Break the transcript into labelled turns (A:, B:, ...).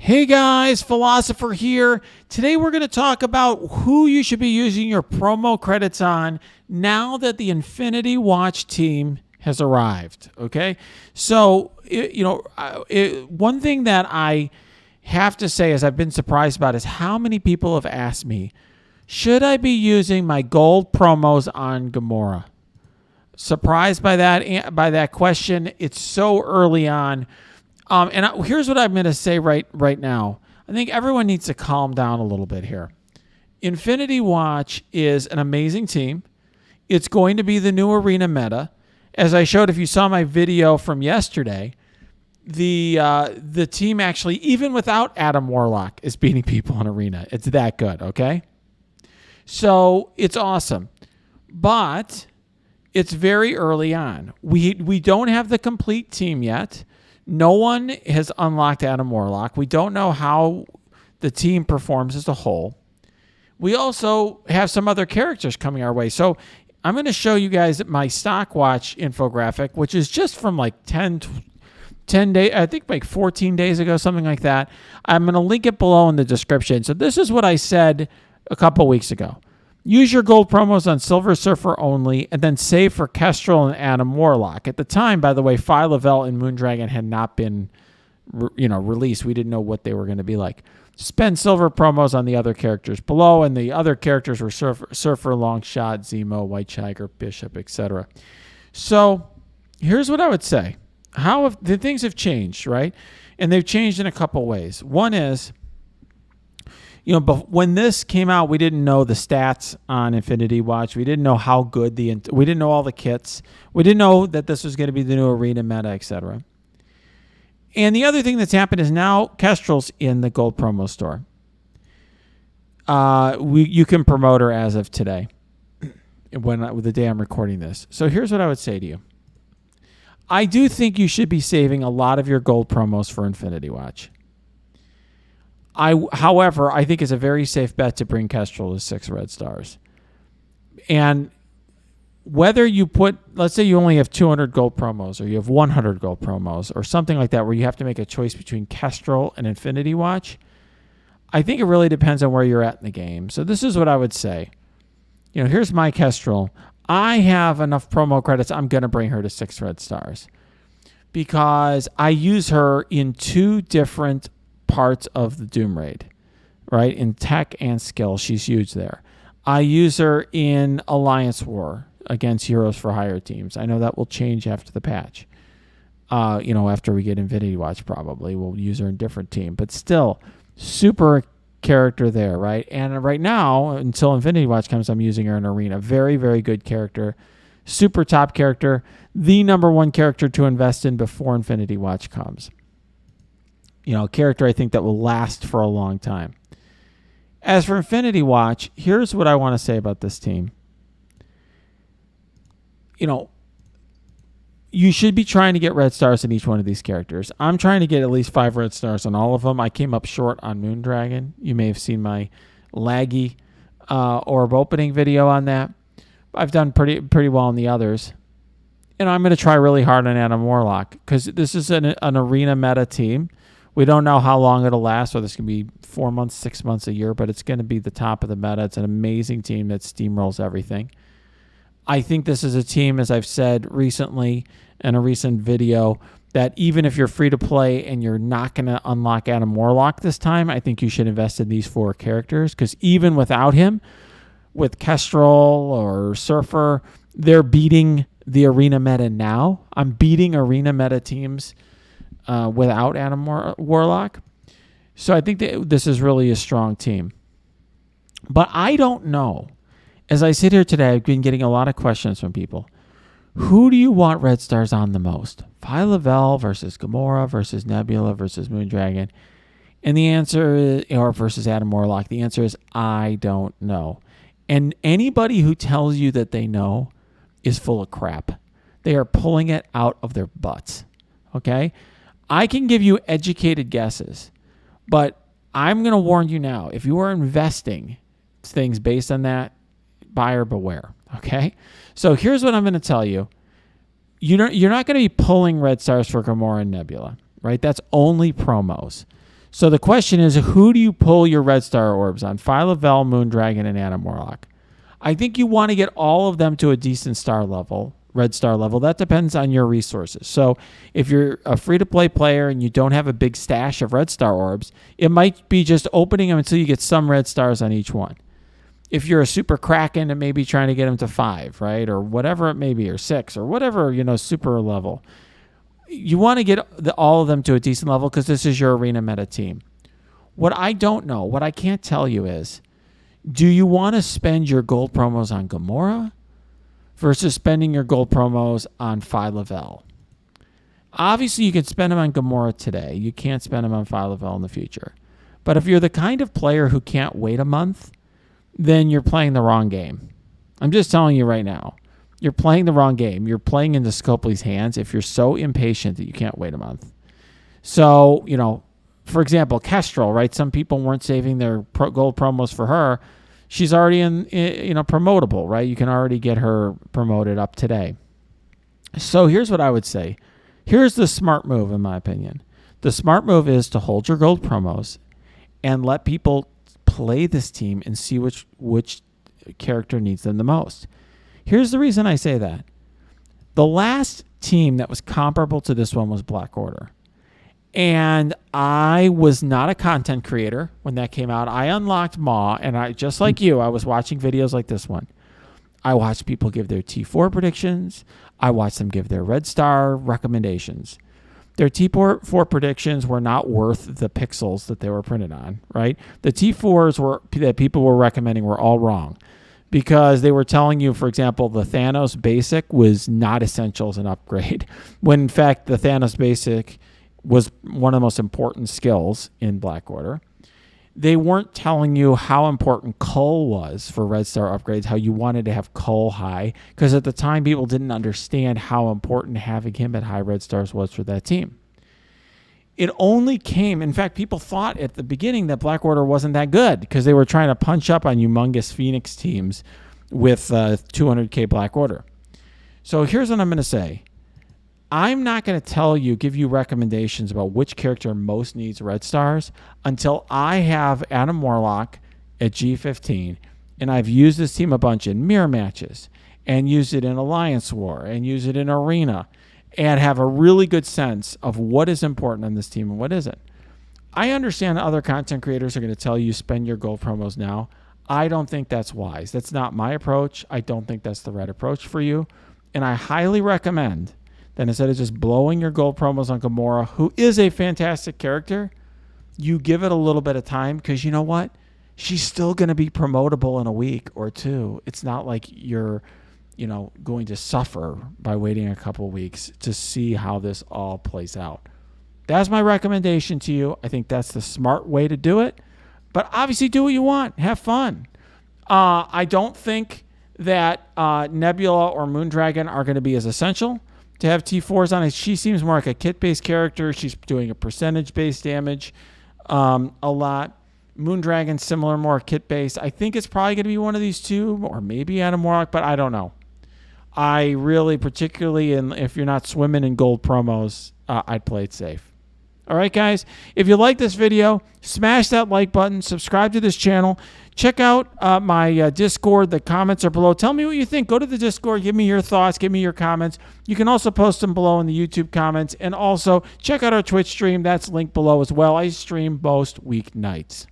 A: Hey guys, Philosopher here. Today we're going to talk about who you should be using your promo credits on now that the Infinity Watch team has arrived. Okay, so one thing that I have to say is I've been surprised about is how many people have asked me, should I be using my gold promos on Gamora? Surprised by that question. It's so early on. Here's what I'm going to say right now. I think everyone needs to calm down a little bit here. Infinity Watch is an amazing team. It's going to be the new arena meta. As I showed, if you saw my video from yesterday, the team actually, even without Adam Warlock, is beating people in arena. It's that good, okay? So it's awesome. But it's very early on. We don't have the complete team yet. No one has unlocked Adam Warlock. We don't know how the team performs as a whole. We also have some other characters coming our way. So I'm going to show you guys my stock watch infographic, which is just from like 10 days, I think like 14 days ago, something like that. I'm going to link it below in the description. So this is what I said a couple weeks ago. Use your gold promos on Silver Surfer only, and then save for Kestrel and Adam Warlock. At the time, by the way, Phi Lavelle and Moondragon had not been, released. We didn't know what they were going to be like. Spend silver promos on the other characters below, and the other characters were Surfer, Longshot, Zemo, White Tiger, Bishop, etc. So here's what I would say: the things have changed, right? And they've changed in a couple ways. One is, but when this came out, we didn't know the stats on Infinity Watch. We didn't know how good we didn't know all the kits. We didn't know that this was going to be the new arena meta, etc. And the other thing that's happened is now Kestrel's in the gold promo store. You can promote her as of today, the day I'm recording this. So here's what I would say to you. I do think you should be saving a lot of your gold promos for Infinity Watch. However, I think it's a very safe bet to bring Kestrel to 6 red stars. And whether you let's say you only have 200 gold promos, or you have 100 gold promos, or something like that, where you have to make a choice between Kestrel and Infinity Watch, I think it really depends on where you're at in the game. So this is what I would say. Here's my Kestrel. I have enough promo credits. I'm going to bring her to 6 red stars because I use her in 2 different parts of the Doom Raid, right? In tech and skill, she's huge there. I use her in Alliance War against Heroes for Hire teams. I know that will change after the patch. After we get Infinity Watch, probably we'll use her in a different team, but still super character there, right? And right now, until Infinity Watch comes, I'm using her in Arena. Very, very good character, super top character, the number 1 character to invest in before Infinity Watch comes. A character I think that will last for a long time. As for Infinity Watch, here's what I want to say about this team. You should be trying to get red stars in each one of these characters. I'm trying to get at least 5 red stars on all of them. I came up short on Moondragon. You may have seen my laggy orb opening video on that. I've done pretty well on the others. And I'm going to try really hard on Adam Warlock because this is an arena meta team. We don't know how long it'll last, whether it's going to be 4 months, 6 months, a year, but it's going to be the top of the meta. It's an amazing team that steamrolls everything. I think this is a team, as I've said recently in a recent video, that even if you're free to play and you're not going to unlock Adam Warlock this time, I think you should invest in these 4 characters because even without him, with Kestrel or Surfer, they're beating the arena meta now. I'm beating arena meta teams without Adam Warlock. So I think that this is really a strong team. But I don't know. As I sit here today, I've been getting a lot of questions from people. Who do you want red stars on the most? Phi Lavelle versus Gamora versus Nebula versus Moondragon? And the answer is, or versus Adam Warlock, the answer is I don't know. And anybody who tells you that they know is full of crap. They are pulling it out of their butts. Okay? I can give you educated guesses, but I'm going to warn you now. If you are investing things based on that, buyer beware. Okay? So here's what I'm going to tell you. You're not going to be pulling red stars for Gamora and Nebula, right? That's only promos. So the question is, who do you pull your red star orbs on? Phyla-Vell, Moondragon, and Adam Warlock. I think you want to get all of them to a decent star level, red star level. That depends on your resources. So if you're a free-to-play player and you don't have a big stash of red star orbs, it might be just opening them until you get some red stars on each one. If you're a super Kraken, it may be trying to get them to 5, right? Or whatever it may be, or 6, or whatever, super level. You want to get all of them to a decent level because this is your arena meta team. What I don't know, what I can't tell you is, do you want to spend your gold promos on Gamora versus spending your gold promos on Phyla-Vell? Obviously, you can spend them on Gamora today. You can't spend them on Phyla-Vell in the future. But if you're the kind of player who can't wait a month, then you're playing the wrong game. I'm just telling you right now. You're playing the wrong game. You're playing into Scopely's hands if you're so impatient that you can't wait a month. So, for example, Kestrel, right? Some people weren't saving their gold promos for her. She's already promotable, right? You can already get her promoted up today. So here's what I would say. Here's the smart move, in my opinion. The smart move is to hold your gold promos and let people play this team and see which character needs them the most. Here's the reason I say that. The last team that was comparable to this one was Black Order. And I was not a content creator when that came out. I unlocked Maw, and I, just like you, I was watching videos like this one. I watched people give their T4 predictions. I watched them give their red star recommendations. Their T4 predictions were not worth the pixels that they were printed on, right? The T4s that people were recommending were all wrong, because they were telling you, for example, the Thanos Basic was not essential as an upgrade, when in fact the Thanos Basic was one of the most important skills in Black Order. They weren't telling you how important Cull was for red star upgrades, how you wanted to have Cull high, because at the time people didn't understand how important having him at high red stars was for that team. It only came, in fact, people thought at the beginning that Black Order wasn't that good because they were trying to punch up on humongous Phoenix teams with 200k Black Order. So here's what I'm going to say. I'm not going to give you recommendations about which character most needs red stars until I have Adam Warlock at G15 and I've used this team a bunch in mirror matches and used it in Alliance War and used it in Arena and have a really good sense of what is important on this team and what isn't. I understand other content creators are going to tell you spend your gold promos now. I don't think that's wise. That's not my approach. I don't think that's the right approach for you. And I highly recommend that instead of just blowing your gold promos on Gamora, who is a fantastic character, you give it a little bit of time, because you know what? She's still going to be promotable in a week or two. It's not like you're going to suffer by waiting a couple of weeks to see how this all plays out. That's my recommendation to you. I think that's the smart way to do it. But obviously do what you want. Have fun. I don't think that Nebula or Moondragon are going to be as essential to have T4s on it. She seems more like a kit-based character. She's doing a percentage-based damage a lot. Moondragon, similar, more kit-based. I think it's probably going to be one of these two, or maybe Adam Warlock, but I don't know. I really, particularly if you're not swimming in gold promos, I'd play it safe. All right, guys, if you like this video, smash that like button, subscribe to this channel, check out my Discord. The comments are below. Tell me what you think. Go to the Discord. Give me your thoughts. Give me your comments. You can also post them below in the YouTube comments. And also check out our Twitch stream. That's linked below as well. I stream most weeknights.